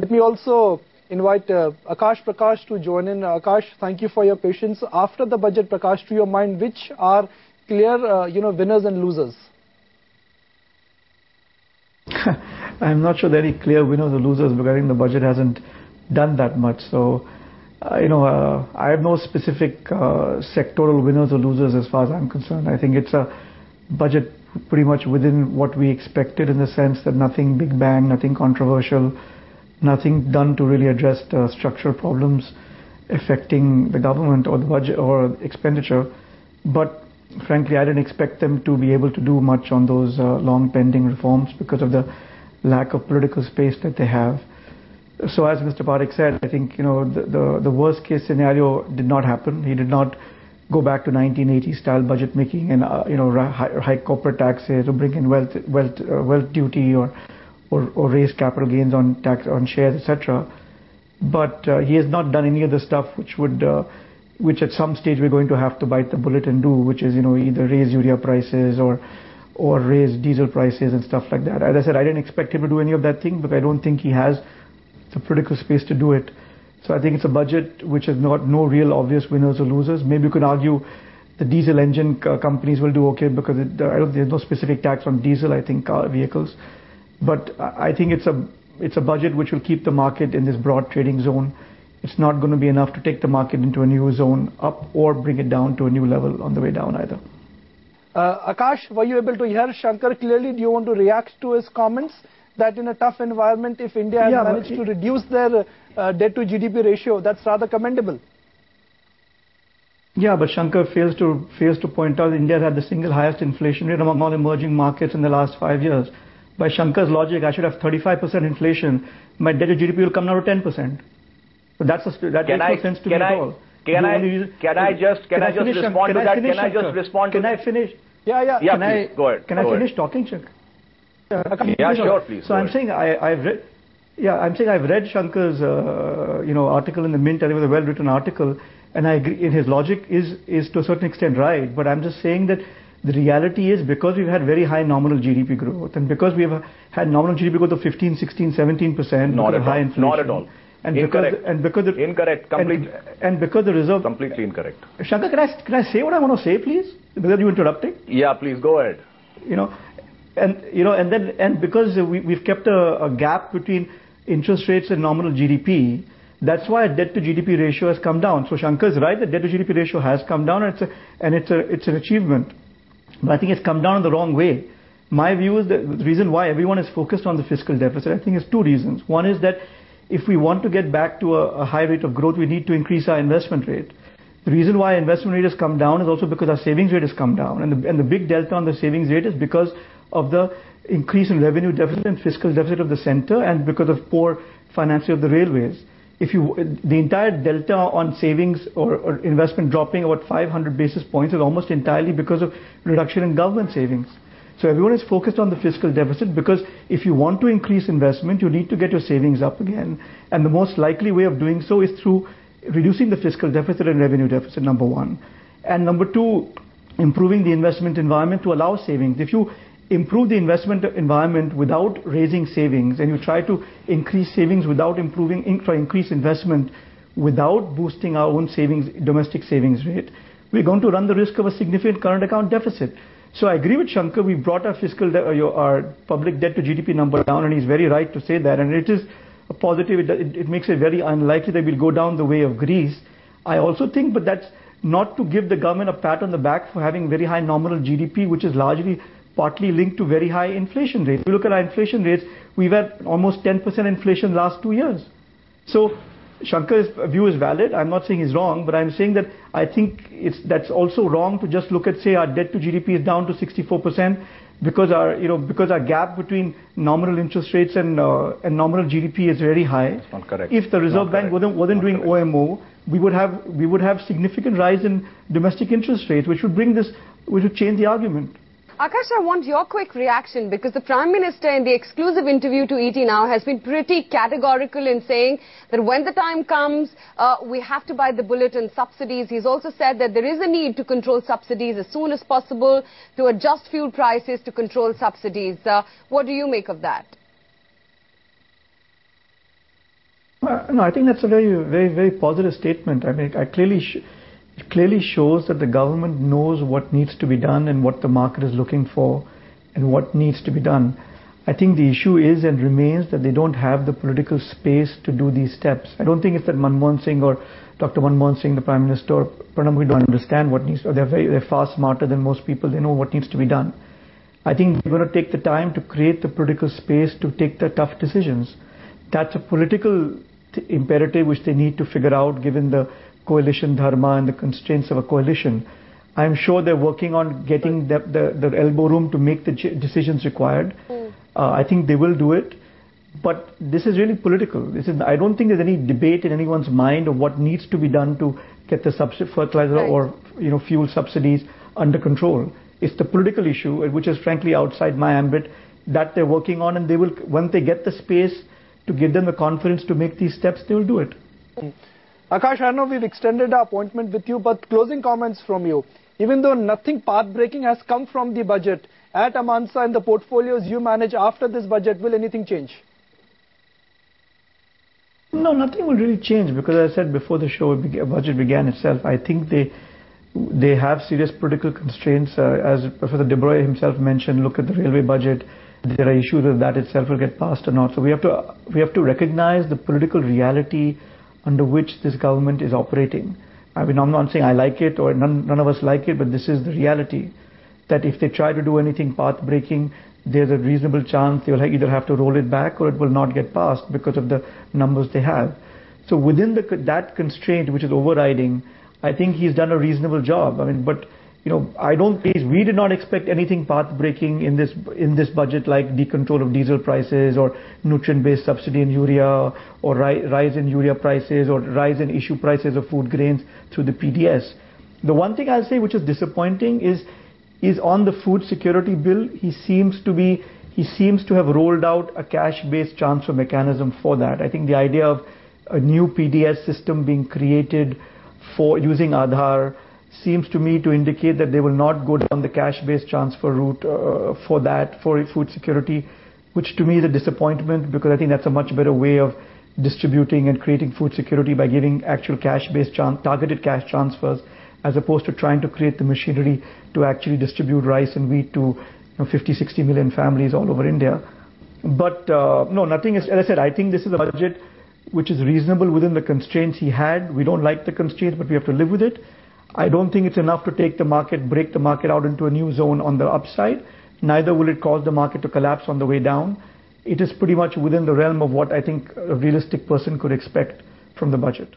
Let me also invite Akash Prakash to join in. Akash, thank you for your patience. After the budget, Prakash, to your mind, which are clear, winners and losers? I'm not sure there are any clear winners or losers because I think the budget hasn't done that much. So, I have no specific sectoral winners or losers as far as I'm concerned. I think it's a budget pretty much within what we expected, in the sense that nothing big bang, nothing controversial, nothing done to really address the structural problems affecting the government or the budget or expenditure. But frankly, I didn't expect them to be able to do much on those long pending reforms because of the lack of political space that they have. So as Mr. Parekh said, I think the worst case scenario did not happen. He did not go back to 1980 style budget making and hike corporate taxes or bring in wealth duty or raise capital gains on tax on shares, etc. But he has not done any of the stuff which at some stage we're going to have to bite the bullet and do, which is either raise urea prices or raise diesel prices and stuff like that. As I said, I didn't expect him to do any of that thing, but I don't think he has the political space to do it. So I think it's a budget which has no real obvious winners or losers. Maybe you could argue the diesel engine companies will do okay because there's no specific tax on diesel, I think, car vehicles. But I think it's a budget which will keep the market in this broad trading zone. It's not going to be enough to take the market into a new zone up or bring it down to a new level on the way down either. Akash, were you able to hear Shankar clearly? Do you want to react to his comments that in a tough environment, if India has managed to reduce their debt to GDP ratio, that's rather commendable? Yeah, but Shankar fails to point out that India had the single highest inflation rate among all emerging markets in the last 5 years. By Shankar's logic, I should have 35% inflation. My debt to GDP will come down to 10%. So that makes no sense to me at all. Can I just respond to that? Can I just respond to that? Can I finish? Yeah. Please, go ahead. Can I finish talking, Shankar? Yeah, sure, please. So I'm saying I've read Shankar's article in the Mint. I think it was a well-written article, and I agree. In his logic is to a certain extent right. But I'm just saying that the reality is, because we've had very high nominal GDP growth, and because we've had nominal GDP growth of 15, 16, 17%, not at high all. inflation, Not at all. Incorrect. Incorrect. Completely. And because the reserve. Completely incorrect. Shankar, can I say what I want to say, please? Without you interrupting. Yeah, please go ahead. And because we've kept a gap between interest rates and nominal GDP, that's why debt to GDP ratio has come down. So Shankar is right, the debt to GDP ratio has come down, and it's an achievement. But I think it's come down in the wrong way. My view is that the reason why everyone is focused on the fiscal deficit, I think, is two reasons. One is that if we want to get back to a high rate of growth, we need to increase our investment rate. The reason why investment rate has come down is also because our savings rate has come down. And the big delta on the savings rate is because of the increase in revenue deficit and fiscal deficit of the center, and because of poor financing of the railways. The entire delta on savings or investment dropping about 500 basis points is almost entirely because of reduction in government savings. So everyone is focused on the fiscal deficit, because if you want to increase investment, you need to get your savings up again. And the most likely way of doing so is through reducing the fiscal deficit and revenue deficit, number one. And number two, improving the investment environment to allow savings. If you improve the investment environment without raising savings, and you try to increase savings without increase investment without boosting our own domestic savings rate, we're going to run the risk of a significant current account deficit. So I agree with Shankar. We brought our public debt to GDP number down, and he's very right to say that. And it is a positive. It makes it very unlikely that we'll go down the way of Greece. I also think, but that's not to give the government a pat on the back for having very high nominal GDP, which is largely partly linked to very high inflation rates. If you look at our inflation rates, we've had almost 10% inflation last 2 years. So Shankar's view is valid. I'm not saying he's wrong, but I'm saying that I think that's also wrong to just look at, say, our debt to GDP is down to 64% because our gap between nominal interest rates and nominal GDP is very high. That's not correct. If the Reserve Bank wasn't doing OMO, we would have significant rise in domestic interest rates, which would change the argument. Akash, I want your quick reaction, because the Prime Minister in the exclusive interview to ET Now has been pretty categorical in saying that when the time comes, we have to bite the bullet on subsidies. He's also said that there is a need to control subsidies as soon as possible, to adjust fuel prices to control subsidies. What do you make of that? No, I think that's a very positive statement. I mean, it clearly shows that the government knows what needs to be done and what the market is looking for and what needs to be done. I think the issue is and remains that they don't have the political space to do these steps. I don't think it's that Manmohan Singh or Dr. Manmohan Singh, the Prime Minister, or Pranab Mukherjee don't understand what needs to, they're far smarter than most people. They know what needs to be done. I think they're going to take the time to create the political space to take the tough decisions. That's a political imperative which they need to figure out given the coalition dharma and the constraints of a coalition. I'm sure they're working on getting the elbow room to make the decisions required. I think they will do it. But this is really political. I don't think there's any debate in anyone's mind of what needs to be done to get the fertilizer or fuel subsidies under control. It's the political issue, which is frankly outside my ambit, that they're working on, and they will, once they get the space to give them the confidence to make these steps, they will do it. Akash, I know we've extended our appointment with you, but closing comments from you. Even though nothing path-breaking has come from the budget, at Amansa and the portfolios you manage after this budget, will anything change? No, nothing will really change because as I said before the budget began itself, I think they have serious political constraints. As Professor De Broglie himself mentioned, look at the railway budget. There are issues that that itself will get passed or not. So we have to recognize the political reality under which this government is operating. I mean, I'm not saying I like it or none of us like it, but this is the reality. That if they try to do anything path-breaking, there's a reasonable chance they will either have to roll it back or it will not get passed because of the numbers they have. So within that constraint which is overriding, I think he's done a reasonable job. I mean, but we did not expect anything path-breaking in this budget like decontrol of diesel prices or nutrient-based subsidy in urea or rise in urea prices or rise in issue prices of food grains through the PDS. The one thing I'll say which is disappointing is on the food security bill, he seems to have rolled out a cash-based transfer mechanism for that. I think the idea of a new PDS system being created for using Aadhaar seems to me to indicate that they will not go down the cash-based transfer route for food security, which to me is a disappointment because I think that's a much better way of distributing and creating food security by giving actual cash-based targeted cash transfers, as opposed to trying to create the machinery to actually distribute rice and wheat to 50-60 million families all over India. But no, nothing is, as I said, I think this is a budget which is reasonable within the constraints he had. We don't like the constraints, but we have to live with it. I don't think it's enough to break the market out into a new zone on the upside. Neither will it cause the market to collapse on the way down. It is pretty much within the realm of what I think a realistic person could expect from the budget.